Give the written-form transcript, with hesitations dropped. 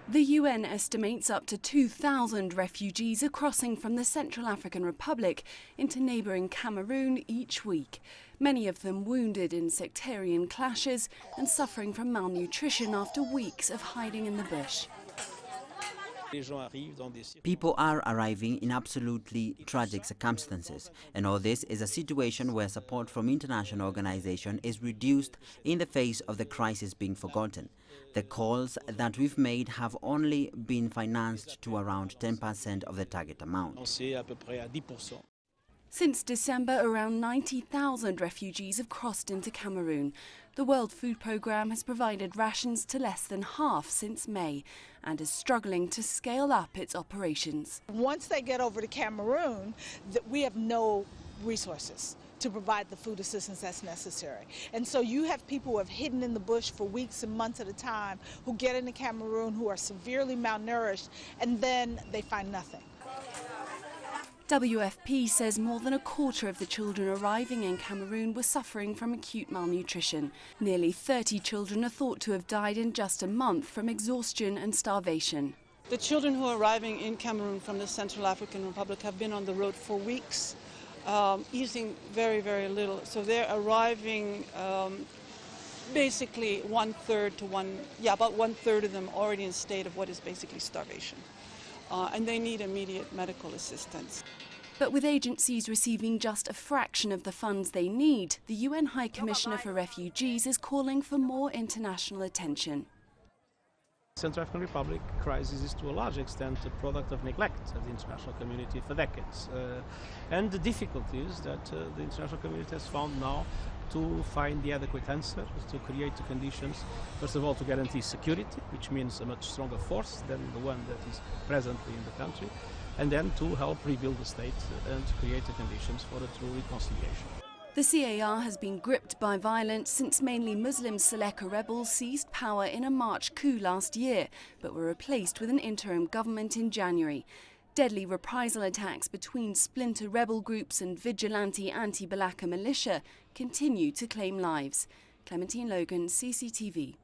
The UN estimates up to 2,000 refugees are crossing from the Central African Republic into neighbouring Cameroon each week, many of them wounded in sectarian clashes and suffering from malnutrition after weeks of hiding in the bush. People are arriving in absolutely tragic circumstances, and all this is a situation where support from international organizations is reduced in the face of the crisis being forgotten. The calls that we've made have only been financed to around 10% of the target amount. Since December, around 90,000 refugees have crossed into Cameroon. The World Food Programme has provided rations to less than half since May and is struggling to scale up its operations. Once they get over to Cameroon, we have no resources to provide the food assistance that's necessary. And so you have people who have hidden in the bush for weeks and months at a time who get into Cameroon who are severely malnourished, and then they find nothing. WFP says more than a quarter of the children arriving in Cameroon were suffering from acute malnutrition. Nearly 30 children are thought to have died in just a month from exhaustion and starvation. The children who are arriving in Cameroon from the Central African Republic have been on the road for weeks, eating very, very little. So they're arriving basically about one third of them already in a state of what is basically starvation. And they need immediate medical assistance. But with agencies receiving just a fraction of the funds they need, the UN High Commissioner for Refugees is calling for more international attention. The Central African Republic crisis is to a large extent a product of neglect of the international community for decades. And the difficulties that the international community has found now to find the adequate answer, to create the conditions, first of all, to guarantee security, which means a much stronger force than the one that is presently in the country, and then to help rebuild the state and to create the conditions for a true reconciliation. The C.A.R. has been gripped by violence since mainly Muslim Seleka rebels seized power in a March coup last year, but were replaced with an interim government in January. Deadly reprisal attacks between splinter rebel groups and vigilante anti-Balaka militia continue to claim lives. Clementine Logan, CCTV.